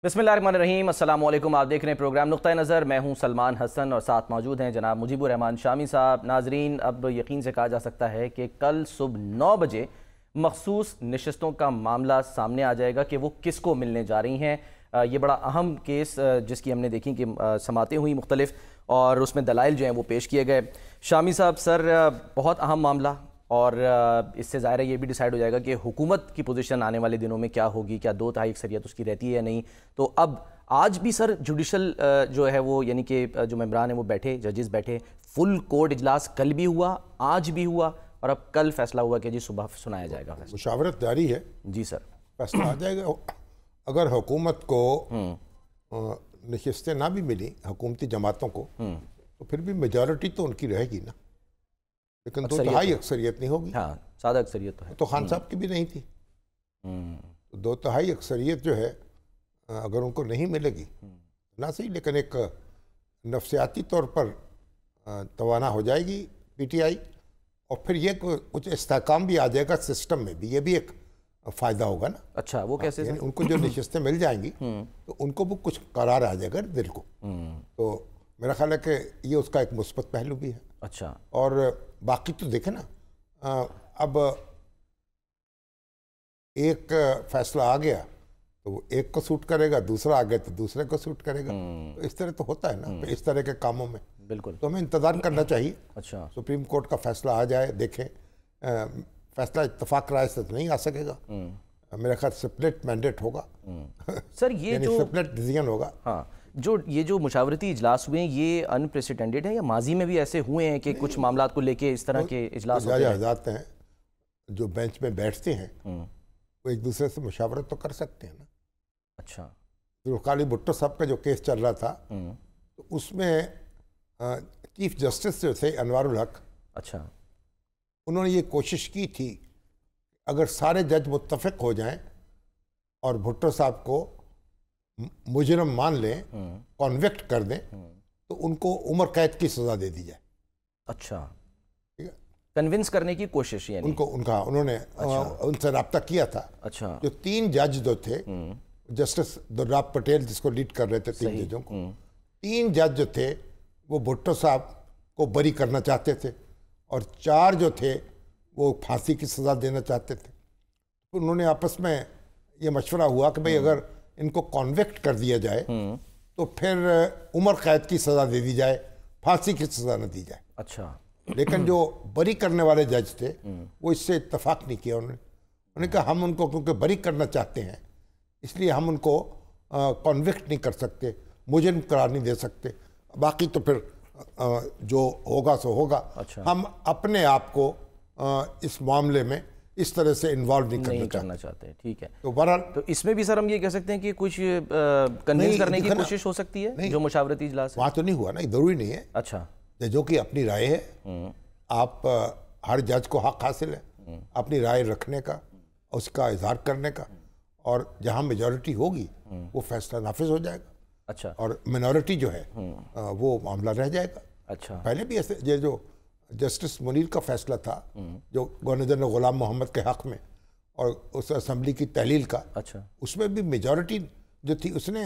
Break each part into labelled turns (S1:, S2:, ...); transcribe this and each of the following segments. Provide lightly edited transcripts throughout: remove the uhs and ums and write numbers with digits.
S1: بسم اللہ الرحمن الرحیم، السلام علیکم۔ آپ دیکھ رہے ہیں پروگرام نقطہ نظر۔ میں ہوں سلمان حسن اور ساتھ موجود ہیں جناب مجیب الرحمان شامی صاحب۔ ناظرین، اب یقین سے کہا جا سکتا ہے کہ کل صبح 9 بجے مخصوص نشستوں کا معاملہ سامنے آ جائے گا کہ وہ کس کو ملنے جا رہی ہیں۔ یہ بڑا اہم کیس جس کی ہم نے دیکھی کہ سماعتیں ہوئی مختلف اور اس میں دلائل جو ہیں وہ پیش کیے گئے۔ شامی صاحب، سر بہت اہم معاملہ، اور اس سے ظاہر ہے یہ بھی ڈیسائیڈ ہو جائے گا کہ حکومت کی پوزیشن آنے والے دنوں میں کیا ہوگی، کیا 2/3 اکثریت اس کی رہتی ہے یا نہیں۔ تو اب آج بھی سر جوڈیشل جو ہے وہ یعنی کہ جو ممبران ہیں وہ بیٹھے، ججز بیٹھے، فل کورٹ اجلاس کل بھی ہوا، آج بھی ہوا، اور اب کل فیصلہ ہوا کہ جی صبح سنایا جائے گا۔
S2: مشاورت جاری ہے
S1: جی سر،
S2: فیصلہ آ جائے گا۔ اگر حکومت کو نشستیں نہ بھی ملی، حکومتی جماعتوں کو، تو پھر بھی میجارٹی تو ان کی رہے گی نا، لیکن 2/3 اکثریت نہیں ہوگی۔
S1: ہاں، سادہ اکثریت تو ہے،
S2: تو خان صاحب کی بھی نہیں تھی۔ 2/3 اکثریت جو ہے اگر ان کو نہیں ملے گی نہ صحیح، لیکن ایک نفسیاتی طور پر توانا ہو جائے گی پی ٹی آئی، اور پھر یہ کچھ استحکام بھی آ جائے گا سسٹم میں بھی، یہ بھی ایک فائدہ ہوگا نا۔
S1: اچھا، وہ کیسے؟
S2: یعنی ان کو جو نشستیں مل جائیں گی تو ان کو بھی کچھ قرار آ جائے گا دل کو، تو میرا خیال ہے کہ یہ اس کا ایک مثبت پہلو بھی ہے۔
S1: اچھا،
S2: اور باقی تو دیکھیں نا، اب ایک فیصلہ آ گیا تو وہ ایک کو سوٹ کرے گا، دوسرا آ گیا تو دوسرے کو سوٹ کرے گا، تو اس طرح تو ہوتا ہے نا اس طرح کے کاموں میں۔
S1: بالکل،
S2: تو ہمیں انتظار کرنا چاہیے۔
S1: اچھا،
S2: سپریم کورٹ کا فیصلہ آ جائے، دیکھیں فیصلہ اتفاق رائے سے تو نہیں آ سکے گا، میرا خیال سپلٹ مینڈیٹ ہوگا
S1: سر یہ جو
S2: سپلٹ ڈیسیژن ہوگا۔
S1: ہاں، یہ جو مشاورتی اجلاس ہوئے ہیں یہ ان پریسیڈنٹڈ ہیں یا ماضی میں بھی ایسے ہوئے ہیں کہ کچھ معاملات کو لے کے اس طرح کے اجلاس ہوتے ہیں؟
S2: حضرات ہیں جو بینچ میں بیٹھتے ہیں وہ ایک دوسرے سے مشاورت تو کر سکتے ہیں نا۔
S1: اچھا،
S2: ذوالفقار بھٹو صاحب کا جو کیس چل رہا تھا تو اس میں چیف جسٹس جو تھے انوار الحق،
S1: اچھا،
S2: انہوں نے یہ کوشش کی تھی اگر سارے جج متفق ہو جائیں اور بھٹو صاحب کو مجرم مان لیں، کنوکٹ کر دیں، تو ان کو عمر قید کی سزا دے دی جائے۔
S1: اچھا، کنونس کرنے کی کوشش، یعنی
S2: انہوں نے ان سے رابطہ کیا تھا۔
S1: اچھا،
S2: جو 3 جج جو تھے، جسٹس دلراب پٹیل جس کو لیڈ کر رہے تھے 3 ججوں کو، 3 جج جو تھے وہ بھٹو صاحب کو بری کرنا چاہتے تھے، اور 4 جو تھے وہ پھانسی کی سزا دینا چاہتے تھے۔ انہوں نے آپس میں یہ مشورہ ہوا کہ بھئی اگر ان کو کنوکٹ کر دیا جائے تو پھر عمر قید کی سزا دے دی جائے، پھانسی کی سزا نہ دی جائے۔
S1: اچھا،
S2: لیکن جو بری کرنے والے جج تھے وہ اس سے اتفاق نہیں کیا۔ انہوں نے کہا ہم ان کو کیونکہ بری کرنا چاہتے ہیں اس لیے ہم ان کو کنوکٹ نہیں کر سکتے، مجرم قرار نہیں دے سکتے، باقی تو پھر جو ہوگا سو ہوگا۔ ہم اپنے آپ کو اس معاملے میں اس طرح سے انوالو نہیں کرنا چاہتے۔
S1: ٹھیک ہے،
S2: تو بہرحال
S1: تو اس میں بھی سر ہم یہ کہہ سکتے ہیں کہ کچھ کنونس کرنے کی کوشش ہو سکتی ہے جو مشاورتی اجلاس ہے؟
S2: وہاں تو نہیں ہوا نا، ضروری نہیں ہے۔
S1: اچھا،
S2: ججوں کی اپنی رائے ہے، آپ ہر جج کو حق حاصل ہے اپنی رائے رکھنے کا، اس کا اظہار کرنے کا، اور جہاں میجورٹی ہوگی وہ فیصلہ نافذ ہو جائے گا۔
S1: اچھا،
S2: اور منورٹی جو ہے وہ معاملہ رہ جائے گا۔
S1: اچھا،
S2: پہلے بھی ایسے یہ جو جسٹس منیر کا فیصلہ تھا جو گورنر جنرل غلام محمد کے حق میں اور اس اسمبلی کی تحلیل کا،
S1: اچھا،
S2: اس میں بھی میجورٹی جو تھی اس نے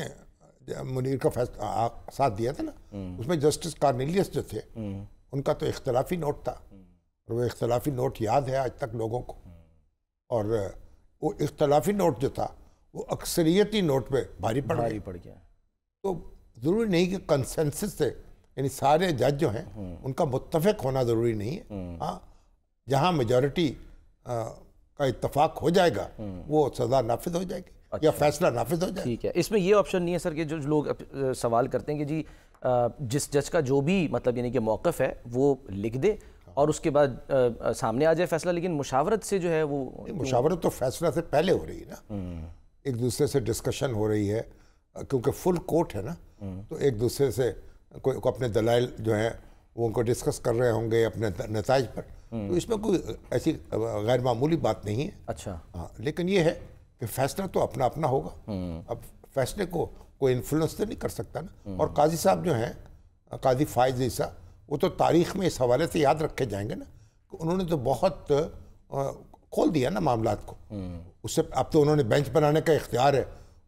S2: منیر کا فیصلہ ساتھ دیا تھا نا۔ اس میں جسٹس کارنیلیس جو تھے ان کا تو اختلافی نوٹ تھا، اور وہ اختلافی نوٹ یاد ہے آج تک لوگوں کو، اور وہ اختلافی نوٹ جو تھا وہ اکثریتی نوٹ پہ بھاری پڑ
S1: گیا۔
S2: تو ضروری نہیں کہ کنسنسس سے، یعنی سارے جج جو ہیں ان کا متفق ہونا ضروری نہیں ہے۔ ہاں، جہاں میجورٹی کا اتفاق ہو جائے گا وہ سزا نافذ ہو جائے گی یا فیصلہ نافذ ہو جائے گا۔
S1: ٹھیک ہے، اس میں یہ آپشن نہیں ہے سر کہ جو لوگ سوال کرتے ہیں کہ جی جس جج کا جو بھی مطلب یعنی کہ موقف ہے وہ لکھ دے اور اس کے بعد سامنے آ جائے فیصلہ، لیکن مشاورت سے جو ہے وہ
S2: مشاورت تو فیصلہ سے پہلے ہو رہی ہے نا، ایک دوسرے سے ڈسکشن ہو رہی ہے، کیونکہ فل کورٹ ہے نا، تو ایک دوسرے سے کوئی اپنے دلائل جو ہیں وہ ان کو ڈسکس کر رہے ہوں گے اپنے نتائج پر، تو اس میں کوئی ایسی غیر معمولی بات نہیں ہے۔
S1: اچھا،
S2: ہاں، لیکن یہ ہے کہ فیصلہ تو اپنا اپنا ہوگا، اب فیصلے کو کوئی انفلوئنس تو نہیں کر سکتا نا۔ اور قاضی صاحب جو ہیں، قاضی فائز عیسیٰ، وہ تو تاریخ میں اس حوالے سے یاد رکھے جائیں گے نا کہ انہوں نے تو بہت کھول دیا نا معاملات کو۔ اس سے اب تو انہوں نے بینچ بنانے کا اختیار ہے،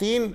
S2: 3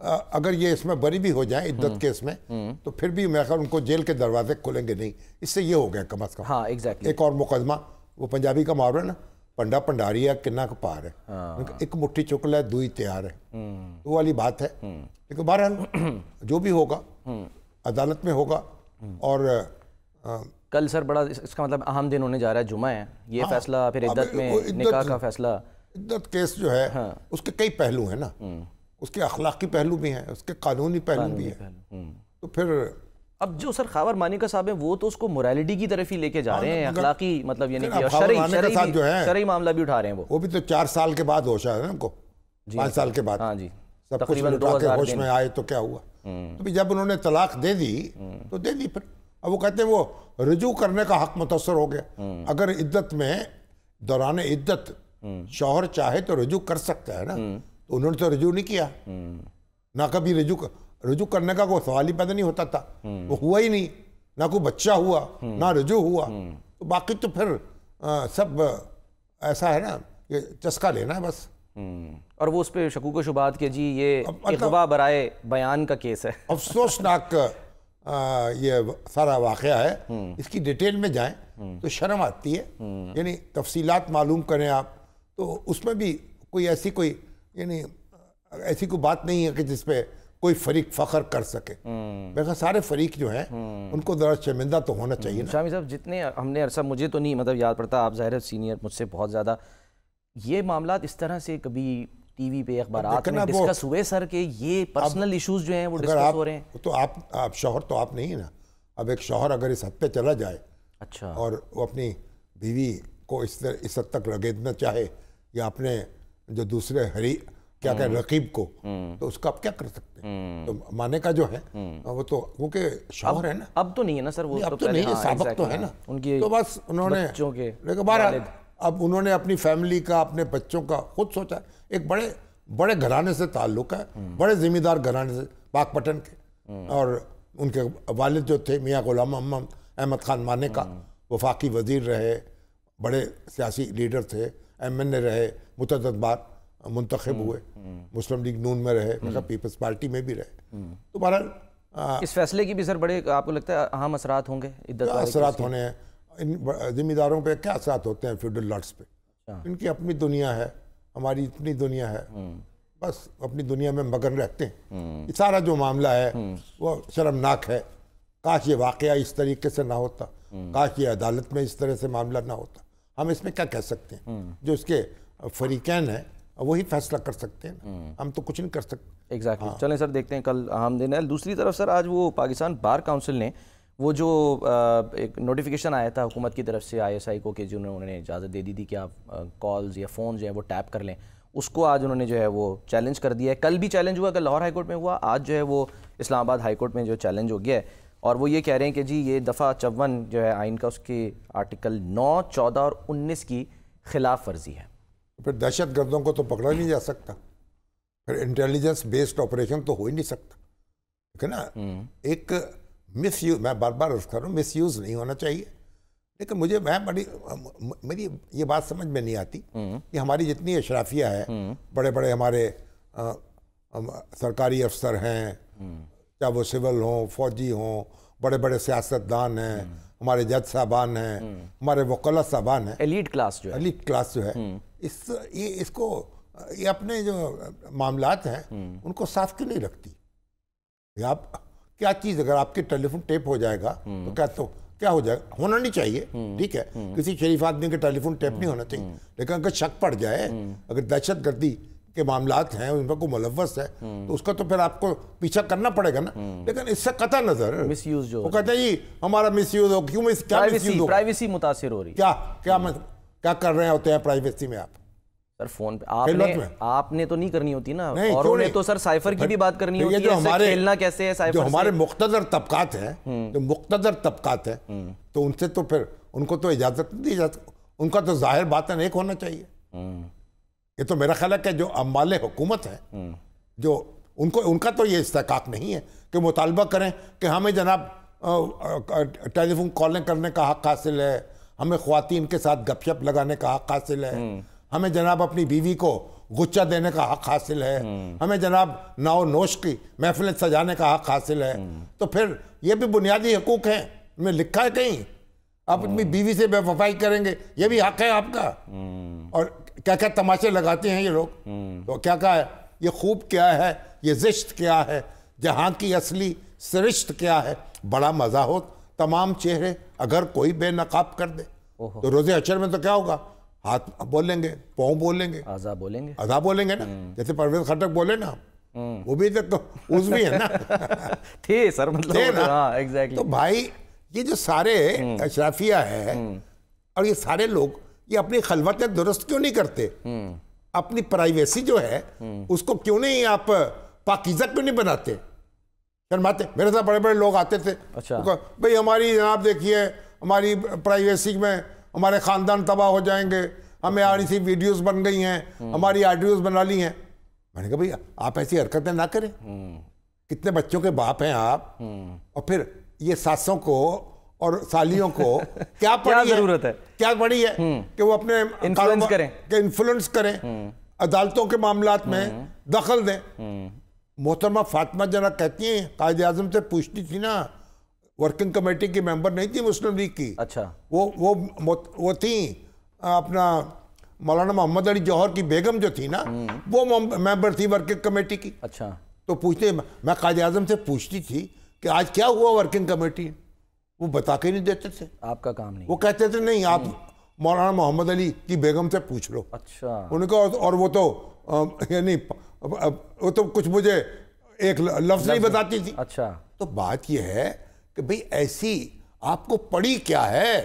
S2: اگر یہ اس میں بری بھی ہو جائیں عدت کیس میں تو پھر بھی میرا خیال ان کو جیل کے دروازے کھلیں گے نہیں. اس سے یہ ہو گیا کم از کم.
S1: ہاں ایگزیکٹلی.
S2: ایک اور مقدمہ وہ پنجابی کا محاورہ ہے نا, پنڈا پنڈاری ہے کنہ کا پار ہے, ایک مٹھی چکل ہے دوئی تیار ہے, وہ والی بات ہے. لیکن بہرحال جو بھی ہوگا عدالت میں ہوگا. اور
S1: کل سر بڑا اس کا مطلب اہم دن ہونے جا رہا ہے, جمعہ ہے, یہ فیصلہ پھر عدت میں نکاح کا فیصلہ.
S2: عدت کیس جو ہے اس کے کئی پہلو ہیں نا, اس کے اخلاقی پہلو بھی ہیں, اس کے قانونی پہلو بھی ہیں. تو پھر
S1: اب جو سر خاور مانی کا صاحب ہیں وہ تو اس کو موریلٹی کی طرف ہی لے کے جا رہے ہیں, اخلاقی مطلب یعنی کہ شرعی معاملہ بھی اٹھا رہے ہیں. وہ
S2: بھی تو 4 سال کے بعد ہوش آیا نا ان کو, 5 سال کے بعد.
S1: ہاں جی,
S2: سب کچھ اٹھا کے ہوش میں آئے تو کیا ہوا. تو جب انہوں نے طلاق دے دی تو دے دی. پھر اب وہ کہتے ہیں وہ رجوع کرنے کا حق متاثر ہو گیا. اگر عدت میں دوران عدت شوہر چاہے تو رجوع کر سکتا ہے نا, تو انہوں نے تو رجوع نہیں کیا. نہ کبھی رجوع کرنے کا کوئی سوال ہی پیدا نہیں ہوتا تھا, وہ ہوا ہی نہیں, نہ کوئی بچہ ہوا نہ رجوع ہوا. تو باقی تو پھر سب ایسا ہے نا, یہ چسکا لینا ہے بس.
S1: اور وہ اس پہ شکوک و شبہات کہ جی یہ اغوا برائے بیان کا کیس ہے.
S2: افسوسناک یہ سارا واقعہ ہے. اس کی ڈیٹیل میں جائیں تو شرم آتی ہے. یعنی تفصیلات معلوم کریں آپ تو اس میں بھی کوئی ایسی کوئی یعنی ایسی کوئی بات نہیں ہے کہ جس پہ کوئی فریق فخر کر سکے. میرے سارے فریق جو ہیں ان کو ذرا شرمندہ تو ہونا چاہیے.
S1: شامی صاحب جتنے ہم نے عرصہ, مجھے تو نہیں مطلب یاد پڑتا, آپ ظاہر سینئر مجھ سے بہت زیادہ, یہ معاملات اس طرح سے کبھی ٹی وی پہ اخبارات میں ڈسکس ہوئے سر کہ یہ پرسنل ایشوز جو ہیں وہ ڈسکس ہو رہے ہیں؟
S2: تو آپ شوہر تو آپ نہیں نا. اب ایک شوہر اگر اس حد پہ چلا جائے
S1: اچھا
S2: اور وہ اپنی بیوی کو اس حد تک رگیدنا چاہے یا اپنے جو دوسرے کیا کہ رقیب کو, تو اس کا آپ کیا کر سکتے ہیں. تو مانے کا جو ہے وہ تو کیونکہ شوہر ہے نا.
S1: اب تو نہیں ہے نا سر, وہ
S2: اب تو نہیں ہے, سابق تو ہے نا. تو بس انہوں نے لیکن بہرحال اب انہوں نے اپنی فیملی کا اپنے بچوں کا خود سوچا. ایک بڑے گھرانے سے تعلق ہے, بڑے ذمہ دار گھرانے سے, پاک پٹن کے. اور ان کے والد جو تھے میاں غلام محمد احمد خان مانے کا, وفاقی وزیر رہے, بڑے سیاسی لیڈر تھے, MNA رہے, متعدد بار منتخب ہوئے, مسلم لیگ نون میں رہے, پیپلز پارٹی میں بھی رہے. تو بہرحال
S1: اس فیصلے کی بھی سر بڑے آپ کو لگتا ہے اہم اثرات ہوں گے؟
S2: اثرات ہونے ہیں. ان ذمہ داروں پہ کیا اثرات ہوتے ہیں فیوڈل لارڈس پہ؟ ان کی اپنی دنیا ہے, ہماری اتنی دنیا ہے, بس اپنی دنیا میں مگن رہتے ہیں. یہ سارا جو معاملہ ہے وہ شرمناک ہے. کاش یہ واقعہ اس طریقے سے نہ ہوتا, کاش یہ عدالت میں اس طرح سے معاملہ نہ ہوتا. ہم اس میں کیا کہہ سکتے ہیں؟ جو اس کے فریقین ہیں وہی فیصلہ کر سکتے ہیں, ہم تو کچھ نہیں کر سکتے.
S1: ایگزیکٹلی. چلیں سر دیکھتے ہیں کل اہم دن ہے. دوسری طرف سر آج وہ پاکستان بار کاؤنسل نے وہ جو ایک نوٹیفیکیشن آیا تھا حکومت کی طرف سے ISI کو کہ جنہوں نے اجازت دے دی تھی کہ آپ کالز یا فون جو ہے وہ ٹیپ کر لیں, اس کو آج انہوں نے جو ہے وہ چیلنج کر دیا ہے. کل بھی چیلنج ہوا, کل لاہور ہائی کورٹ میں ہوا, آج جو ہے وہ اسلام آباد ہائی کورٹ میں جو چیلنج ہو گیا ہے. اور وہ یہ کہہ رہے ہیں کہ جی یہ دفعہ 54 جو ہے آئین کا, اس کے آرٹیکل 9, 14 اور 19 کی خلاف ورزی ہے.
S2: پھر دہشت گردوں کو تو پکڑا نہیں جا سکتا, پھر انٹیلیجنس بیسڈ آپریشن تو ہو ہی نہیں سکتا, ٹھیک ہے نا. ایک مس یوز, میں بار بار عرض کر رہا ہوں, مس یوز نہیں ہونا چاہیے. لیکن میری یہ بات سمجھ میں نہیں آتی کہ ہماری جتنی اشرافیہ ہے, بڑے بڑے ہمارے سرکاری افسر ہیں, چاہے وہ سول ہوں, فوجی ہوں, بڑے بڑے سیاستدان ہیں, ہمارے جج صاحبان ہیں, ہمارے وکلا صاحبان ہیں,
S1: ایلیٹ کلاس
S2: جو ہے, اس کو یہ اپنے جو معاملات ہیں ان کو صاف کیوں نہیں رکھتی؟ آپ کیا چیز, اگر آپ کے ٹیلی فون ٹیپ ہو جائے گا تو کیا ہو جائے گا؟ ہونا نہیں چاہیے, ٹھیک ہے, کسی شریف آدمی کے ٹیلی فون ٹیپ نہیں ہونا چاہیے. لیکن اگر شک پڑ جائے, اگر دہشت گردی کے معاملات ہیں ان پر کوئی ملوث ہے تو اس کا تو پھر آپ کو پیچھا کرنا پڑے گا نا. لیکن اس سے قطع نظر
S1: مس یوز جو
S2: وہ کہتے ہیں جی ہمارا مس یوز ہو, کیوں
S1: پرائیویسی متاثر ہو رہی ہے.
S2: کیا کر رہے ہوتے ہیں پرائیویسی میں آپ؟
S1: سر فون پہ آپ نے تو نہیں کرنی ہوتی نا, اور نے تو سر سائفر کی بھی بات کرنی ہوتی ہے, کھیلنا کیسے ہے سائفر سے.
S2: جو ہمارے مقتدر طبقات ہیں تو ان سے تو پھر ان کو تو اجازت نہیں دی جاتی, ان کا تو ظاہر بات ہے ایک ہونا چاہیے. یہ تو میرا خیال ہے کہ جو عمال حکومت ہیں, جو ان کا تو یہ استحقاق نہیں ہے کہ مطالبہ کریں کہ ہمیں جناب ٹیلی فون کالیں کرنے کا حق حاصل ہے, ہمیں خواتین کے ساتھ گپ شپ لگانے کا حق حاصل ہے, ہمیں جناب اپنی بیوی کو غچہ دینے کا حق حاصل ہے, ہمیں جناب ناؤ نوش کی محفلیں سجانے کا حق حاصل ہے. تو پھر یہ بھی بنیادی حقوق ہیں, میں لکھا ہے کہیں آپ اپنی بیوی سے بے وفائی کریں گے, یہ بھی حق ہے آپ کا. اور کیا کیا تماشے لگاتے ہیں یہ لوگ, تو کیا کہا ہے یہ خوب کیا ہے, یہ زشت کیا ہے, جہاں کی اصلی سرشت کیا ہے, بڑا مزہ ہو تمام چہرے اگر کوئی بے نقاب کر دے. تو روزے حشر میں تو کیا ہوگا, ہاتھ بولیں گے, پاؤں بولیں گے,
S1: آزا بولیں گے,
S2: ادا بولیں گے نا, جیسے پرویز خٹک بولے نا, وہ بھی تک اس بھی ہے نا
S1: تھے سر, مطلب ہاں ایگزیکٹلی.
S2: تو بھائی یہ جو سارے اشرافیہ ہے اور یہ سارے لوگ یہ اپنی خلوتیں درست کیوں نہیں کرتے, اپنی پرائیویسی جو ہے اس کو کیوں نہیں آپ پاکیزہ کیوں نہیں بناتے. شرماتے, میرے ساتھ بڑے بڑے لوگ آتے تھے, بھئی ہماری جناب دیکھیے ہماری پرائیویسی میں ہمارے خاندان تباہ ہو جائیں گے, ہمیں آڑی سی ویڈیوز بن گئی ہیں, ہماری آڈیوز بنا لی ہیں. میں نے کہا بھئی آپ ایسی حرکتیں نہ کریں, کتنے بچوں کے باپ ہیں آپ, اور پھر یہ ساسوں کو اور سالیوں کو کیا پڑی
S1: ضرورت ہے,
S2: کیا پڑی ہے کہ وہ اپنے انفلوئنس کریں, عدالتوں کے معاملات میں دخل دیں. محترمہ فاطمہ جنرا کہتی ہیں قائد اعظم سے پوچھتی تھی نا, ورکنگ کمیٹی کی ممبر نہیں تھی مسلم لیگ کی,
S1: اچھا
S2: وہ تھیں اپنا مولانا محمد علی جوہر کی بیگم جو تھی نا, وہ ممبر تھی ورکنگ کمیٹی کی.
S1: اچھا,
S2: تو پوچھتے میں قائد اعظم سے پوچھتی تھی کہ آج کیا ہوا ورکنگ کمیٹی, وہ بتا کے نہیں دیتے تھے,
S1: آپ کا کام نہیں,
S2: وہ کہتے تھے نہیں آپ مولانا محمد علی کی بیگم سے پوچھ لو.
S1: اچھا,
S2: انہوں نے کہا, اور وہ تو یعنی وہ تو کچھ مجھے ایک لفظ نہیں بتاتی تھی.
S1: اچھا,
S2: تو بات یہ ہے کہ بھئی ایسی آپ کو پڑی کیا ہے.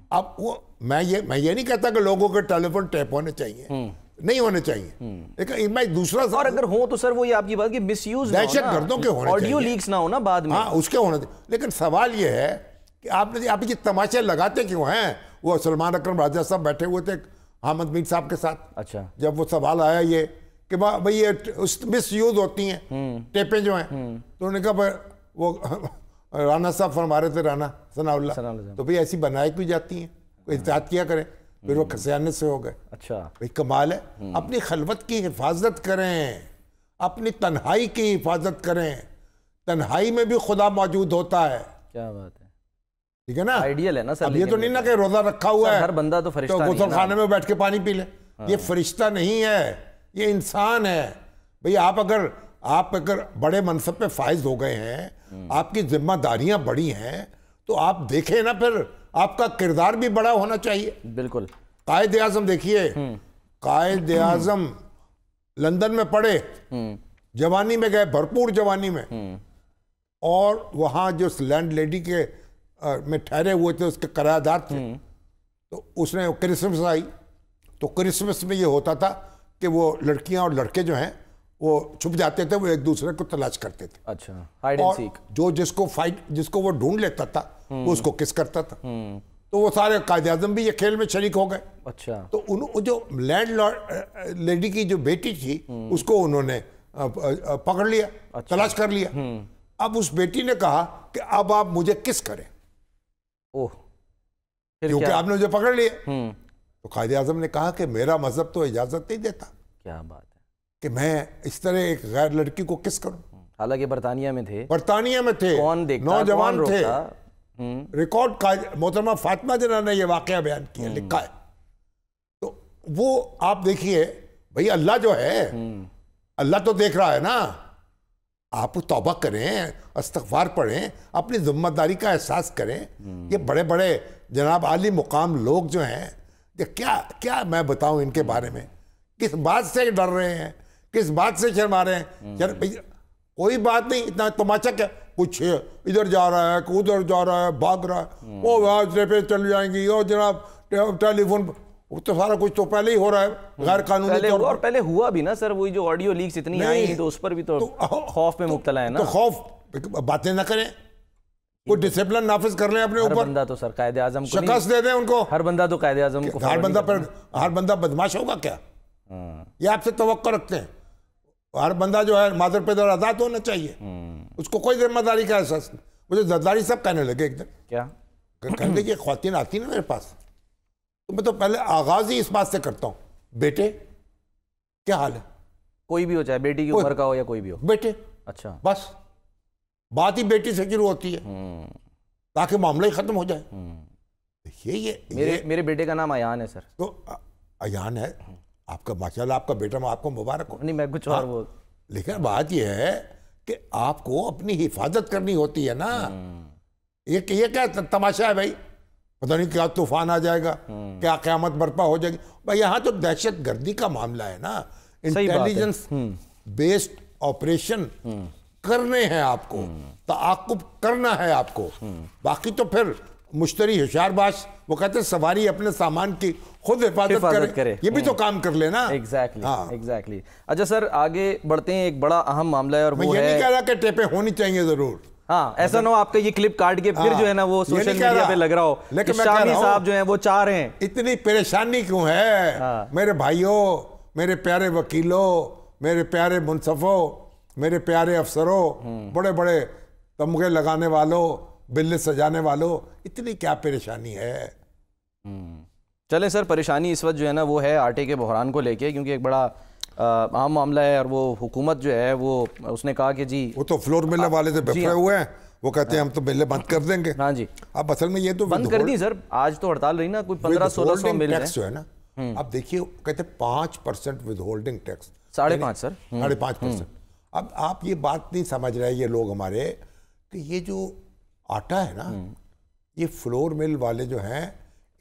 S2: اب وہ میں یہ نہیں کہتا کہ لوگوں کے ٹیلی فون ٹیپ ہونے چاہیے, نہیں ہونے چاہیے, لیکن میں دوسرا,
S1: اور اگر ہوں تو سر وہ یہ آپ کی بات کہ مس یوز
S2: دہشت گردوں کے ہونے چاہیے,
S1: آڈیو لیکس نہ ہونا بعد میں,
S2: ہاں اس کے ہونے چاہیے. لیکن سوال یہ ہے کہ آپ یہ تماشے لگاتے کیوں ہیں. وہ سلمان اکرم راجہ صاحب بیٹھے ہوئے تھے حامد میر صاحب کے ساتھ,
S1: اچھا,
S2: جب وہ سوال آیا یہ کہ بھئی یہ مس یوز ہوتی ہیں ٹیپیں جو ہیں, تو انہوں نے کہا وہ رانا صاحب فرما رہے تھے, رانا ثناء اللہ, تو بھئی ایسی بنائی کیوں جاتی ہیں, کوئی احتیاط کیا کریں. پھر وہ خسیانت سے ہو گئے.
S1: اچھا,
S2: بھئی کمال ہے, اپنی خلوت کی حفاظت کریں, اپنی تنہائی کی حفاظت کریں, تنہائی میں بھی خدا موجود ہوتا ہے.
S1: کیا بات ہے,
S2: ٹھیک ہے نا,
S1: آئیڈیل ہے نا سر.
S2: اب یہ تو نہیں نا کہ روزہ رکھا ہوا ہے
S1: ہر بندہ تو فرشتہ نہیں ہے,
S2: غسل خانے میں بیٹھ کے پانی پی لے, یہ فرشتہ نہیں ہے, یہ انسان ہے. بھئی آپ اگر بڑے منصب پہ فائز ہو گئے ہیں, آپ کی ذمہ داریاں بڑی ہیں, تو آپ دیکھیں نا, پھر آپ کا کردار بھی بڑا ہونا چاہیے.
S1: بالکل.
S2: قائد اعظم دیکھیے, قائد اعظم لندن میں پڑھے, جوانی میں گئے, بھرپور جوانی میں, اور وہاں جو لینڈ لیڈی کے میں ٹھہرے ہوئے تھے اس کے کرایہ دار تھے, تو اس نے کرسمس آئی, تو کرسمس میں یہ ہوتا تھا کہ وہ لڑکیاں اور لڑکے جو ہیں وہ چھپ جاتے تھے, وہ ایک دوسرے کو تلاش کرتے تھے.
S1: اچھا, ہائیڈ اینڈ سیک.
S2: جو جس کو وہ ڈھونڈ لیتا تھا وہ اس کو کس کرتا تھا. تو وہ سارے قائد اعظم بھی یہ کھیل میں شریک ہو گئے.
S1: اچھا,
S2: تو جو لینڈ لیڈی کی جو بیٹی تھی اس کو انہوں نے پکڑ لیا, تلاش کر لیا. اب اس بیٹی نے کہا کہ اب آپ مجھے کس کریں, کیونکہ آپ نے مجھے پکڑ لیا. تو قائد اعظم نے کہا کہ میرا مذہب تو اجازت نہیں دیتا.
S1: کیا بات ہے,
S2: کہ میں اس طرح ایک غیر لڑکی کو کس کروں.
S1: حالانکہ برطانیہ میں تھے,
S2: کون دیکھتا, نوجوان تھے, ریکارڈ محترمہ فاطمہ جنرا نے یہ واقعہ بیان کیا, لکھا ہے. تو وہ آپ دیکھیے بھئی اللہ جو ہے, اللہ تو دیکھ رہا ہے نا. آپ توبہ کریں, استغفار پڑھیں, اپنی ذمہ داری کا احساس کریں. یہ بڑے بڑے جناب عالی مقام لوگ جو ہیں, کیا میں بتاؤں ان کے بارے میں, کس بات سے ڈر رہے ہیں, کس بات سے شرما رہے ہیں. کوئی بات نہیں, اتنا تماشا کیا, کچھ ادھر جا رہا ہے, ادھر جا رہا ہے, بھاگ رہا ہے, وہ وہاں پہ چل جائیں گی, اور جناب ٹیلی فون, وہ تو سارا کچھ تو پہلے ہی ہو رہا ہے غیر قانونی طور پر.
S1: اور پہلے ہوا بھی نا سر, وہی جو آڈیو لیکس اتنی آئی تو اس پر بھی تو خوف میں مبتلا ہے نا.
S2: تو خوف, باتیں نہ کریں, کوئی ڈسپلن نافذ کر لیں اپنے اوپر.
S1: ہر بندہ تو سر قائد اعظم کو
S2: شکست دے دیں ان کو.
S1: ہر بندہ تو قائد اعظم کو,
S2: ہر بندہ بدماش ہوگا کیا, یہ آپ سے توقع رکھتے ہیں. ہر بندہ جو ہے مادر پیدر آزاد ہونا چاہیے, اس کو کوئی ذمہ داری کا احساس نہیں. مجھے زرداری صاحب کہنے لگے ایک دن,
S1: کیا
S2: کہنے لگے خواتین آتی نا میرے پاس, تو میں تو پہلے آغاز ہی اس بات سے کرتا ہوں, بیٹے کیا حال ہے؟
S1: کوئی بھی ہو، چاہے بیٹی کی عمر کا ہو یا کوئی بھی ہو؟
S2: بیٹے.
S1: اچھا،
S2: بس بات ہی بیٹی سے شروع ہوتی ہے تاکہ معاملہ ہی ختم ہو جائے. یہ
S1: میرے بیٹے کا نام ایان ہے سر.
S2: تو ایان ہے آپ کا، ماشاءاللہ آپ کا بیٹا آپ کو مبارک ہو.
S1: نہیں میں کچھ اور وہ،
S2: لیکن بات یہ ہے کہ آپ کو اپنی حفاظت کرنی ہوتی ہے نا. یہ کیا تماشا ہے بھائی؟ پتہ نہیں کیا طوفان آ جائے گا، کیا قیامت برپا ہو جائے گی. بھائی یہاں تو دہشت گردی کا معاملہ ہے نا. انٹیلیجنس بیسڈ آپریشن کرنے ہیں آپ کو، تعاقب کرنا ہے آپ کو. باقی تو پھر مشتری ہوشیار باش، وہ کہتے ہیں سواری اپنے سامان کی خود حفاظت کرے. یہ بھی تو کام کر لینا.
S1: ایگزیکٹلی. اچھا سر آگے بڑھتے ہیں. ایک بڑا اہم معاملہ ہے اور
S2: میں
S1: وہ
S2: یہ نہیں
S1: ہے،
S2: کہہ رہا کہ ٹیپیں ہونی چاہیے ضرور.
S1: ہاں ایسا نہ ہو آپ کا یہ کلپ کاٹ کے پھر جو ہے نا وہ سوشل میڈیا پہ لگ رہا ہو کہ شامی صاحب جو ہیں وہ چاہ رہے ہیں.
S2: اتنی پریشانی کیوں ہے میرے بھائیوں، میرے پیارے وکیلوں، میرے پیارے منصفوں، میرے پیارے افسروں، بڑے بڑے تمغے لگانے والوں، بلے سجانے والوں، اتنی کیا پریشانی ہے؟
S1: چلیں سر، پریشانی اس وقت جو ہے نا وہ ہے آٹے کے بحران کو لے کے، کیونکہ ایک بڑا اہم معاملہ ہے. اور وہ حکومت جو ہے وہ اس نے کہا کہ جی
S2: وہ تو فلور ملے والے سے بفرے ہوئے ہیں، وہ کہتے ہیں ہم تو ملے بند کر دیں گے.
S1: ہاں جی،
S2: اب اصل میں یہ تو
S1: بند کر دی سر. آج تو ہڑتال رہی نا، کوئی 1500-1600 مل
S2: ٹیکس جو ہے نا. اب دیکھیے کہتے ہیں 5% ود ہولڈنگ ٹیکس،
S1: 5.5 سر،
S2: 5.5%. اب آپ یہ بات نہیں سمجھ رہے یہ لوگ ہمارے کہ یہ جو آٹا ہے نا، یہ فلور مل والے جو ہیں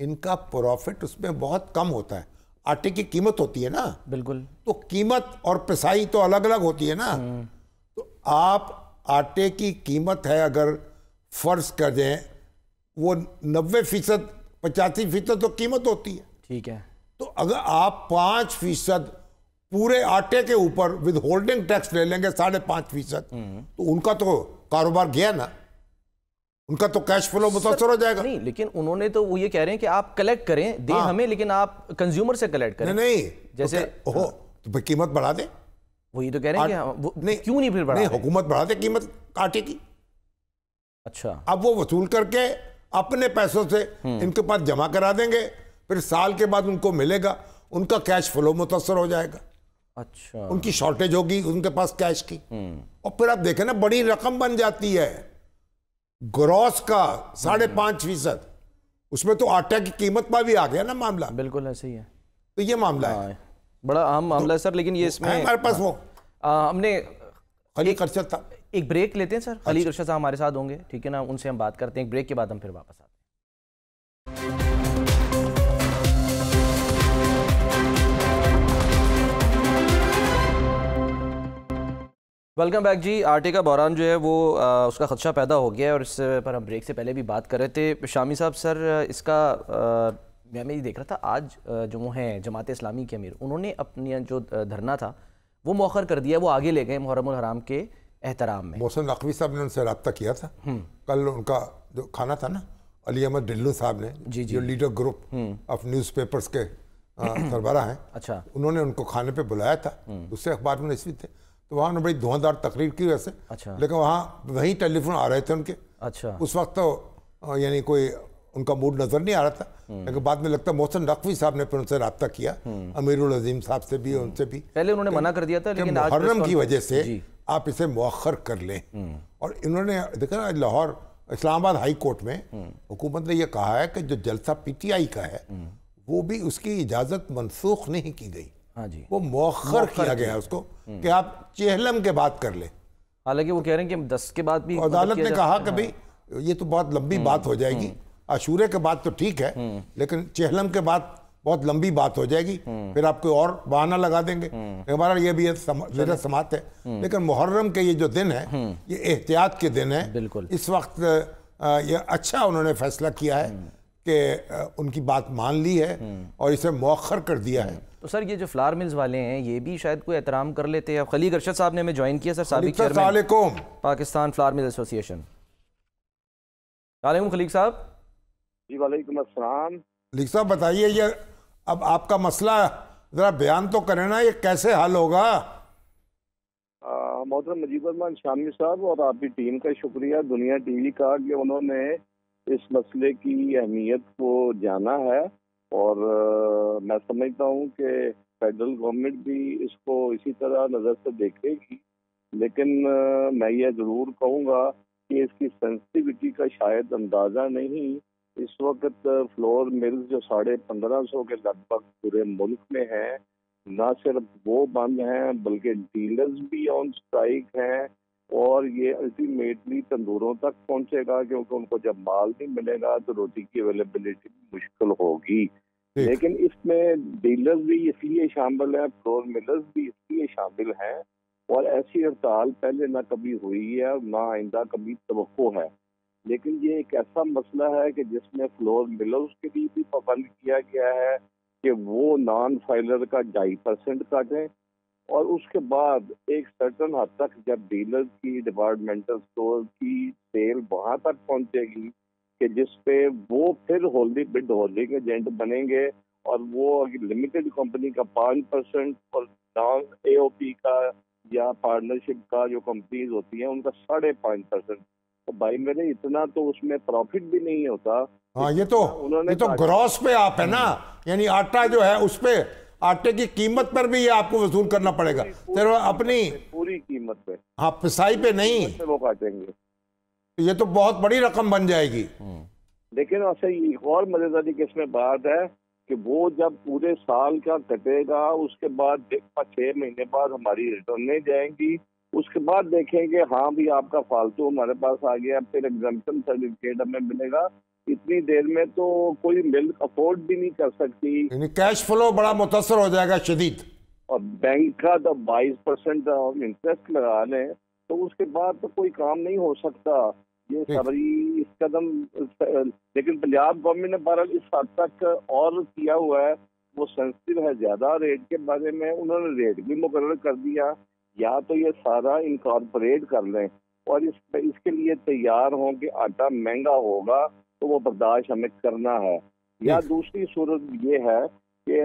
S2: ان کا پروفٹ اس میں بہت کم ہوتا ہے. آٹے کی قیمت ہوتی ہے نا، بالکل، تو قیمت اور پسائی تو الگ الگ ہوتی ہے نا. تو آپ آٹے کی قیمت ہے اگر فرض کر دیں وہ 90%، 85% تو قیمت ہوتی ہے.
S1: ٹھیک ہے.
S2: تو اگر آپ 5% پورے آٹے کے اوپر ود ہولڈنگ ٹیکس لے لیں گے 5.5%، تو ان کا تو کاروبار گیا نا، ان کا تو کیش فلو متاثر ہو جائے گا.
S1: نہیں لیکن انہوں نے تو وہ یہ کہہ رہے ہیں کہ آپ کلیکٹ کریں، دیں ہمیں، لیکن آپ کنزیومر سے کلیکٹ کریں.
S2: نہیں
S1: جیسے
S2: تو پھر قیمت بڑھا دیں.
S1: وہی تو کہہ رہے ہیں کہ کیوں نہیں پھر بڑھا دیں؟
S2: حکومت بڑھا دے قیمت آٹے کی.
S1: اچھا،
S2: اب وہ وصول کر کے اپنے پیسوں سے ان کے پاس جمع کرا دیں گے، پھر سال کے بعد ان کو ملے گا، ان کا کیش فلو متاثر ہو جائے گا.
S1: اچھا،
S2: ان کی شارٹیج ہوگی ان کے پاس کیش کی. اور پھر آپ دیکھیں نا بڑی رقم بن جاتی ہے گروس کا 5.5%. اس میں تو آٹا کی قیمت پر بھی آ گیا نا معاملہ.
S1: بالکل ایسے ہی ہے.
S2: تو یہ معاملہ ہے،
S1: بڑا اہم معاملہ ہے سر. لیکن یہ اس میں
S2: ہمارے پاس وہ
S1: ہم نے
S2: خلیق ارشد تھا.
S1: ایک بریک لیتے ہیں سر. خلیق ارشد صاحب ہمارے ساتھ ہوں گے، ٹھیک ہے نا، ان سے ہم بات کرتے ہیں. ایک بریک کے بعد ہم پھر واپس آتے ہیں. ویلکم بیک جی. آٹے کا بحران جو ہے وہ اس کا خدشہ پیدا ہو گیا ہے، اور اس پر ہم بریک سے پہلے بھی بات کر رہے تھے. شامی صاحب سر اس کا میں یہ دیکھ رہا تھا آج جو وہ ہیں جماعت اسلامی کے امیر، انہوں نے اپنی جو دھرنا تھا وہ مؤخر کر دیا، وہ آگے لے گئے محرم الحرام کے احترام میں.
S2: محسن نقوی صاحب نے ان سے رابطہ کیا تھا. کل ان کا جو کھانا تھا نا، علی احمد ڈلو صاحب نے جو leader group of news papers کے سربراہ ہیں،
S1: اچھا،
S2: انہوں نے ان کو کھانے پہ بلایا تھا. اس سے اخبار میں نشر تھے، تو وہاں نے بڑی دھواں دار تقریر کی ویسے، لیکن وہاں وہیں ٹیلی فون آ رہے تھے ان کے.
S1: اچھا،
S2: اس وقت تو یعنی کوئی ان کا موڈ نظر نہیں آ رہا تھا. لیکن بعد میں لگتا ہے محسن نقوی صاحب نے پھر ان سے رابطہ کیا، امیر العظیم صاحب سے بھی، ان سے بھی.
S1: پہلے انہوں نے منع کر دیا تھا، لیکن
S2: محرم کی وجہ سے آپ اسے مؤخر کر لیں. اور انہوں نے دیکھا نا لاہور اسلام آباد ہائی کورٹ میں حکومت نے یہ کہا ہے کہ جو جلسہ پی ٹی آئی کا ہے وہ بھی اس کی اجازت منسوخ نہیں کی گئی، وہ مؤخر کیا گیا اس کو کہ آپ چہلم کے بعد کر لیں.
S1: حالانکہ وہ کہہ رہے ہیں کہ 10 کے بعد بھی
S2: عدالت نے کہا کہ بھئی یہ تو بہت لمبی بات ہو جائے گی، عاشورے کے بعد تو ٹھیک ہے، لیکن چہلم کے بعد بہت لمبی بات ہو جائے گی، پھر آپ کوئی اور بہانہ لگا دیں گے. ہمارا یہ بھی میرا سماعت ہے. لیکن محرم کے یہ جو دن ہے یہ احتیاط کے دن ہے. اس وقت یہ اچھا انہوں نے فیصلہ کیا ہے کہ ان کی بات مان لی ہے اور اسے مؤخر کر دیا ہے.
S1: تو سر یہ جو فلاور ملز والے ہیں یہ بھی شاید کوئی احترام کر لیتے ہیں. خلیق ارشد صاحب نے ہمیں جوائن کیا سر، سابق چیئرمین پاکستان فلاور ملز ایسوسی ایشن. السلام علیکم خلیق صاحب.
S3: جی وعلیکم السلام.
S2: خلیق صاحب بتائیے، یہ اب آپ کا مسئلہ ذرا بیان تو کریں نا، یہ کیسے حل ہوگا؟
S3: محترم مجیب الرحمان شامی صاحب اور آپ کی ٹیم کا شکریہ، دنیا ٹی وی کا، کہ انہوں نے اس مسئلے کی اہمیت کو جانا ہے. اور میں سمجھتا ہوں کہ فیڈرل گورنمنٹ بھی اس کو اسی طرح نظر سے دیکھے گی، لیکن میں یہ ضرور کہوں گا کہ اس کی سینسٹیوٹی کا شاید اندازہ نہیں۔ اس وقت فلور ملز جو 1550 کے لگ بھگ پورے ملک میں ہیں، نہ صرف وہ بند ہیں بلکہ ڈیلرز بھی آن اسٹرائک ہیں، اور یہ الٹیمیٹلی تندوروں تک پہنچے گا، کیونکہ ان کو جب مال نہیں ملے گا تو روٹی کی اویلیبلٹی مشکل ہوگی۔ لیکن اس میں ڈیلرز بھی اس لیے شامل ہیں، فلور ملرز بھی اس لیے شامل ہیں، اور ایسی ہڑتال پہلے نہ کبھی ہوئی ہے اور نہ آئندہ کبھی توقع ہے۔ لیکن یہ ایک ایسا مسئلہ ہے کہ جس میں فلور ملرز کے لیے بھی پابند کیا گیا ہے کہ وہ نان فائلر کا 2.5% کاٹیں، اور اس کے بعد ایک سرٹن حد تک جب ڈیلر کی ڈپارٹمنٹل اسٹور کی سیل وہاں تک پہنچے گی کہ جس پہ وہ پھر ہولڈنگ ایجنٹ بنیں گے، اور وہ لمیٹڈ کمپنی کا 5% اور نان اے او پی کا یا پارٹنرشپ کا جو کمپنیز ہوتی ہیں ان کا 5.5%۔ تو بھائی میرے اتنا تو اس میں پروفٹ بھی نہیں ہوتا۔
S2: ہاں یہ تو گروس پہ آپ ہے نا، یعنی آٹا جو ہے اس پہ، آٹے کی قیمت پر بھی یہ آپ کو وصول کرنا پڑے گا، صرف اپنی
S3: پوری قیمت پہ،
S2: ہاں پسائی پہ نہیں،
S3: وہ کاٹیں گے۔
S2: یہ تو بہت بڑی رقم بن جائے گی۔
S3: لیکن ایسے ایک اور مزیداری کی اس میں بات ہے کہ وہ جب پورے سال کا کٹے گا، اس کے بعد 6 مہینے بعد ہماری ریٹرنیں جائیں گی، اس کے بعد دیکھیں گے ہاں بھی آپ کا فالتو ہمارے پاس آ گیا، پھر ایگزمپشن سرٹیفکیٹ ہمیں ملے گا۔ اتنی دیر میں تو کوئی ملک افورڈ بھی نہیں کر سکتی،
S2: یعنی کیش فلو بڑا متاثر ہو جائے گا شدید،
S3: اور بینک کا تو 22% انٹرسٹ لگا لیں تو اس کے بعد تو کوئی کام نہیں ہو سکتا۔ یہ سبری اس قدم، لیکن پنجاب گورنمنٹ نے بہرحال اس حد تک اور کیا ہوا ہے، وہ سینسٹیو ہے زیادہ ریٹ کے بارے میں، انہوں نے ریٹ بھی مقرر کر دیا، یا تو یہ سارا انکارپوریٹ کر لیں اور اس کے لیے تیار ہوں کہ آٹا مہنگا ہوگا تو وہ برداشت ہمیں کرنا ہے، یا دوسری صورت یہ ہے کہ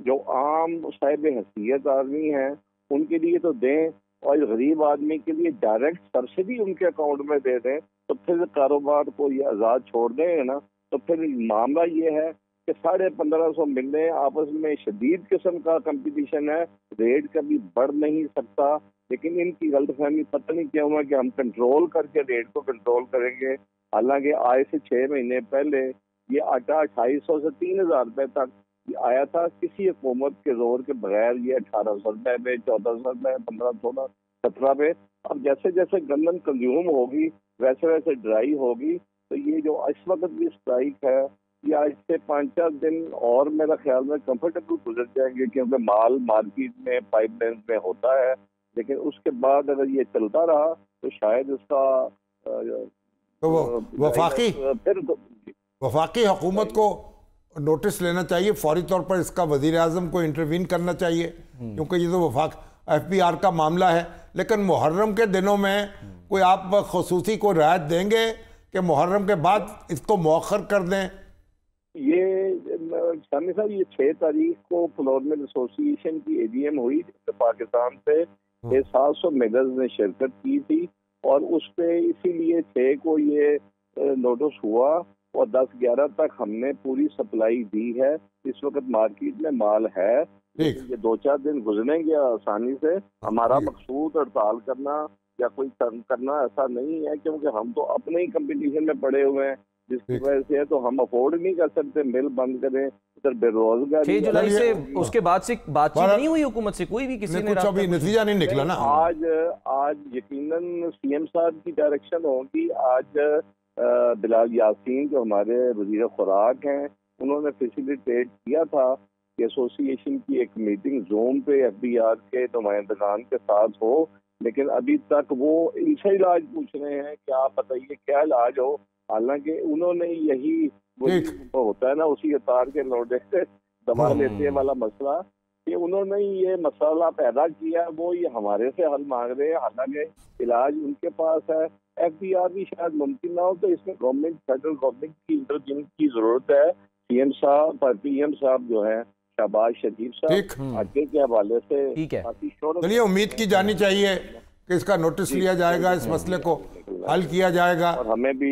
S3: جو عام صاحب حیثیت آدمی ہیں ان کے لیے تو دیں، اور غریب آدمی کے لیے ڈائریکٹ سبسڈی ان کے اکاؤنٹ میں دے دیں، تو پھر کاروبار کو یہ آزاد چھوڑ دیں گے نا، تو پھر معاملہ یہ ہے کہ 1550 ملنے، آپس میں شدید قسم کا کمپٹیشن ہے، ریٹ کبھی بڑھ نہیں سکتا، لیکن ان کی غلط فہمی پتہ نہیں کیا ہوا کہ ہم کنٹرول کر کے ریٹ کو کنٹرول کریں گے، حالانکہ آج سے 6 مہینے پہلے یہ آٹا 2800 سے 3000 روپے تک آیا تھا، کسی حکومت کے زور کے بغیر یہ 1800 روپے پہ، 1400 روپے، 1500، 16، 17 پہ۔ اب جیسے جیسے گندم کنزیوم ہوگی ویسے ویسے ڈرائی ہوگی، تو یہ جو اس وقت بھی اسٹرائک ہے یہ آج سے 5-4 دن اور میرا خیال میں کمفرٹیبل گزر جائیں گے، کیونکہ مال مارکیٹ میں پائپ لائن میں ہوتا ہے، لیکن اس کے بعد اگر یہ چلتا رہا تو شاید اس کا
S2: وفاقی حکومت کو نوٹس لینا چاہیے، فوری طور پر اس کا وزیر اعظم کو انٹروین کرنا چاہیے، کیونکہ یہ تو ایف بی آر کا معاملہ ہے۔ لیکن محرم کے دنوں میں کوئی آپ خصوصی کو رعایت دیں گے کہ محرم کے بعد اس کو مؤخر کر دیں؟
S3: یہ شامی صاحب، یہ 6 تاریخ کو فلور مل ایسوسی ایشن کی AGM ہوئی جس میں پاکستان سے 700 ملرز نے شرکت کی تھی، اور اس پہ اسی لیے 6 کو یہ نوٹس ہوا، اور 10-11 تک ہم نے پوری سپلائی دی ہے۔ اس وقت مارکیٹ میں مال ہے، یہ 2-4 دن گزریں گے آسانی سے۔ ہمارا مقصود ہڑتال کرنا یا کوئی کرنا ایسا نہیں ہے، کیونکہ ہم تو اپنے ہی کمپٹیشن میں پڑے ہوئے ہیں، جس کی وجہ سے تو ہم افورڈ نہیں کر سکتے مل بند کریں، ادھر بے روزگاری۔
S1: 6 جولائی سے اس کے بعد سے بات چیت نہیں ہوئی حکومت سے، کوئی بھی کسی نے
S2: کچھ ابھی نتیجہ نہیں نکلا نا۔
S3: آج یقیناً CM صاحب کی ڈائریکشن ہوگی، آج بلال یاسین جو ہمارے وزیر خوراک ہیں انہوں نے فیسیلیٹیٹ کیا تھا کہ ایسوسی ایشن کی ایک میٹنگ زوم پہ FBR کے نمائندگان کے ساتھ ہو، لیکن ابھی تک وہ ان سے علاج پوچھ رہے ہیں کہ آپ بتائیے کیا علاج ہو، حالانکہ انہوں نے یہی ہوتا ہے نا اسی اطار کے لوٹے سے دوا لیتے والا مسئلہ، کہ انہوں نے یہ مسئلہ پیدا کیا، وہ یہ ہمارے سے حل مانگ رہے ہیں، حالانکہ علاج ان کے پاس ہے۔ FBR بھی شاید ممکن نہ ہو، تو اس میں گورنمنٹ، فیڈرل گورنمنٹ کی انٹرجن کی ضرورت ہے۔ CM صاحب اور PM صاحب جو ہیں شہباز شریف صاحب آگے کے حوالے سے
S2: چلیے امید کی جانی چاہیے کہ اس کا نوٹس لیا جائے گا، اس مسئلے کو حل کیا جائے گا،
S3: اور ہمیں بھی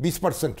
S2: 20%,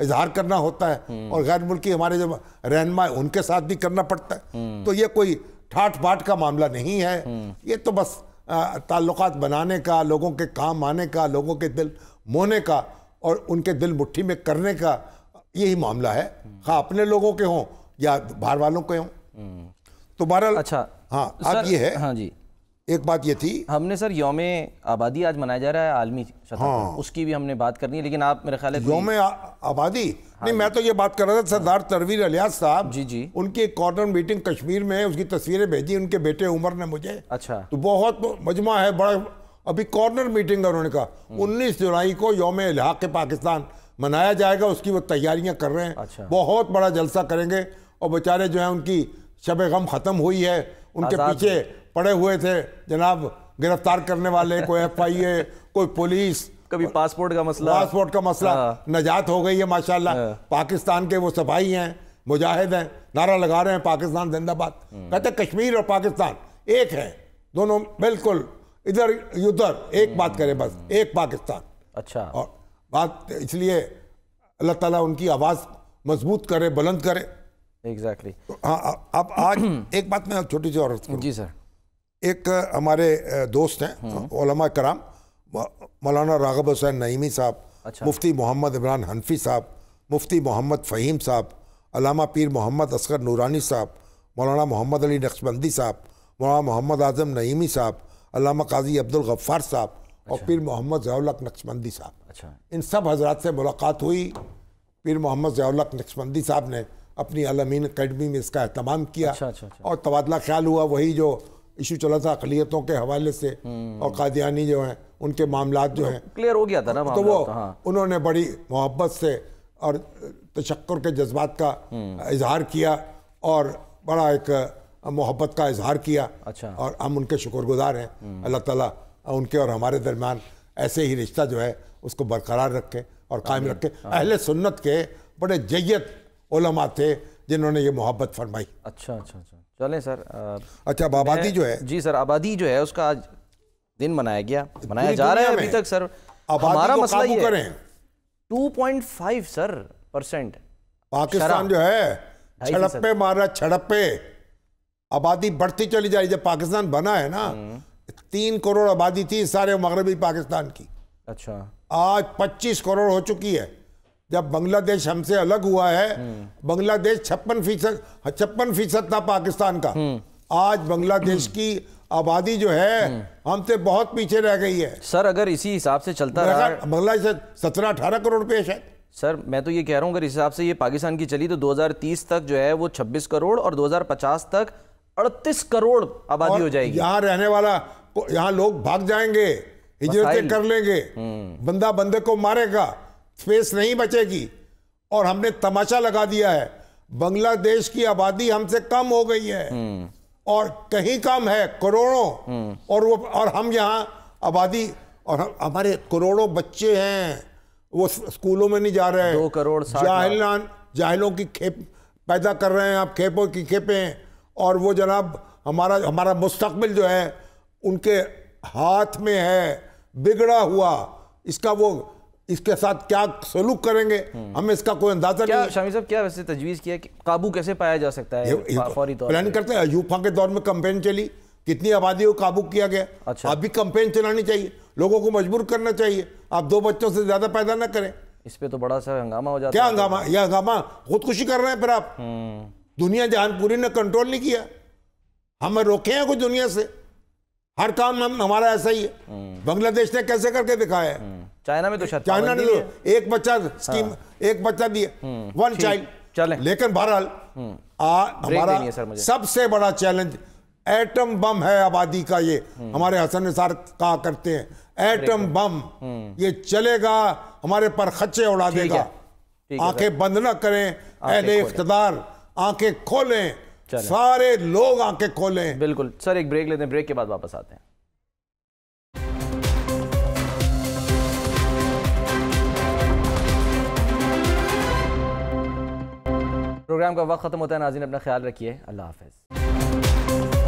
S2: اظہار کرنا ہوتا ہے اور غیر ملکی ہمارے جو رہنما ان کے ساتھ بھی کرنا پڑتا ہے. تو یہ کوئی ٹھاٹ باٹ کا معاملہ نہیں ہے, یہ تو بس تعلقات بنانے کا, لوگوں کے کام آنے کا, لوگوں کے دل مونے کا اور ان کے دل مٹھی میں کرنے کا یہی معاملہ ہے, خواہ اپنے لوگوں کے ہوں یا باہر والوں کے ہوں. تو بہرحال
S1: اچھا
S2: ہاں اب یہ ہے,
S1: ہاں جی
S2: ایک بات یہ تھی,
S1: ہم نے سر یوم آبادی آج منایا جا رہا ہے عالمی سطح پر, اس کی بھی ہم نے بات کرنی ہے, لیکن آپ میرے خیال ہے
S2: یوم آبادی نہیں, میں تو یہ بات کر رہا تھا سردار تنویر الیاس صاحب,
S1: جی
S2: ان کی ایک کارنر میٹنگ کشمیر میں, اس کی تصویریں بھیجی ان کے بیٹے عمر نے مجھے,
S1: اچھا
S2: تو بہت مجمع ہے بڑا, ابھی کارنر میٹنگ انہوں نے کہا 19 جولائی کو یوم الحاق پاکستان منایا جائے گا, اس کی وہ تیاریاں کر رہے ہیں, بہت بڑا جلسہ کریں گے, اور بیچارے جو ہیں ان کی شب غم ختم ہوئی ہے, ان کے پیچھے پڑے ہوئے تھے جناب گرفتار کرنے والے, کوئی ایف آئی اے, کوئی پولیس,
S1: کبھی پاسپورٹ کا مسئلہ,
S2: نجات ہو گئی ہے ماشاءاللہ. پاکستان کے وہ سپاہی ہیں, مجاہد ہیں, نعرہ لگا رہے ہیں پاکستان زندہ باد, کہتے ہیں کشمیر اور پاکستان ایک ہے, دونوں بالکل ادھر ادھر ایک بات کرے, بس ایک پاکستان.
S1: اچھا,
S2: اور بات اس لیے اللہ تعالیٰ ان کی آواز مضبوط کرے, بلند کرے.
S1: ایگزیکٹلی.
S2: ہاں اب آج ایک بات میں چھوٹی سی اور
S1: جی سر,
S2: ایک ہمارے دوست ہیں علماء کرام, مولانا راغب حسین نعیمی صاحب, مفتی محمد عمران حنفی صاحب, مفتی محمد فہیم صاحب, علامہ پیر محمد اصغر نورانی صاحب, مولانا محمد علی نقشبندی صاحب, مولانا محمد اعظم نعیمی صاحب, علامہ قاضی عبدالغفار صاحب اور پیر محمد ضیاء الحق نقشبندی صاحب.
S1: اچھا,
S2: ان سب حضرات سے ملاقات ہوئی. پیر محمد ضیاء الحق نقشبندی صاحب نے اپنی الامین اکیڈمی میں اس کا اہتمام کیا, اور تبادلہ خیال ہوا, وہی جو ایشو چلا تھا اقلیتوں کے حوالے سے اور قادیانی جو ہیں ان کے معاملات جو ہیں
S1: کلیئر ہو گیا تھا نا,
S2: تو وہ انہوں نے بڑی محبت سے اور تشکر کے جذبات کا اظہار کیا اور بڑا ایک محبت کا اظہار کیا, اور ہم ان کے شکر گزار ہیں. اللہ تعالیٰ ان کے اور ہمارے درمیان ایسے ہی رشتہ جو ہے اس کو برقرار رکھے اور قائم رکھے. اہل سنت کے بڑے جید علماء تھے جنہوں نے یہ محبت فرمائی.
S1: اچھا, چلیں سر.
S2: اچھا, آبادی جو ہے,
S1: جی سر, آبادی جو ہے اس کا آج دن منایا جا رہا ہے ابھی تک. سر ہمارا مسئلہ یہ ہے 2.5 سر %.
S2: پاکستان جو ہے چھڑپے مار رہا, چھڑپے, آبادی بڑھتی چلی جا رہی. جب پاکستان بنا ہے نا 3 کروڑ آبادی تھی سارے مغربی پاکستان کی,
S1: اچھا
S2: آج 25 کروڑ ہو چکی ہے. جب بنگلہ دیش ہم سے الگ ہوا ہے, بنگلہ دیش 56% تھا پاکستان کا, آج بنگلہ دیش کی آبادی جو ہے ہم سے بہت پیچھے رہ گئی ہے.
S1: سر اگر اسی حساب سے چلتا رہا,
S2: بنگلہ دیش 17-18 کروڑ پیش ہے.
S1: سر میں تو یہ کہہ رہا ہوں اگر اس حساب سے یہ پاکستان کی چلی تو 2030 تک جو ہے وہ 26 کروڑ اور 2050 تک 38 کروڑ آبادی ہو جائے گی.
S2: یہاں رہنے والا, یہاں لوگ بھاگ جائیں گے, ہجرتیں کر لیں گے, بندہ بندے کو مارے گا, سپیس نہیں بچے گی. اور ہم نے تماشا لگا دیا ہے, بنگلہ دیش کی آبادی ہم سے کم ہو گئی ہے, اور کہیں کم ہے کروڑوں, اور ہم یہاں آبادی, اور ہمارے کروڑوں بچے ہیں وہ اسکولوں میں نہیں جا رہے,
S1: 2 کروڑ
S2: جاہلوں کی کھیپ پیدا کر رہے ہیں آپ, کھیپوں کی کھیپیں. اور وہ جناب ہمارا مستقبل جو ہے ان کے ہاتھ میں ہے, بگڑا ہوا. اس کے ساتھ کیا سلوک کریں گے ہمیں اس کا کوئی اندازہ نہیں ہے.
S1: شامی صاحب کیا ویسے تجویز کیا کہ قابو کیسے پایا جا سکتا ہے فوری طور پر؟
S2: پلان کرتے ہیں. ایوب خان کے دور میں کمپین چلی, کتنی آبادی کو قابو کیا گیا. اب بھی کمپین چلانی چاہیے, لوگوں کو مجبور کرنا چاہیے, آپ 2 بچوں سے زیادہ پیدا نہ کریں.
S1: اس پہ تو بڑا سا ہنگامہ ہو جاتا ہے.
S2: کیا ہنگامہ؟ یہ ہنگامہ خودکشی کر رہے ہیں پھر آپ. دنیا جہان پوری نے کنٹرول نہیں کیا, ہمیں روکے ہیں کچھ دنیا سے, ہر کام ہمارا ایسا ہی ہے. بنگلہ دیش نے کیسے کر کے دکھایا ہے,
S1: چائنا میں تو
S2: چائنا نے ایک بچہ اسکیم, ایک بچہ دیا, 1 چائلڈ. لیکن بہرحال ہمارا سب سے بڑا چیلنج ایٹم بم ہے آبادی کا. یہ ہمارے حسن نثار کہا کرتے ہیں ایٹم بم, یہ چلے گا ہمارے پر خچے اڑا دے گا. آنکھیں بند نہ کریں اہل اقتدار, آنکھیں کھولیں, سارے لوگ آنکھیں کھولیں.
S1: بالکل سر, ایک بریک لیتے ہیں, بریک کے بعد واپس آتے ہیں. پروگرام کا وقت ختم ہوتا ہے. ناظرین اپنا خیال رکھیے, اللہ حافظ.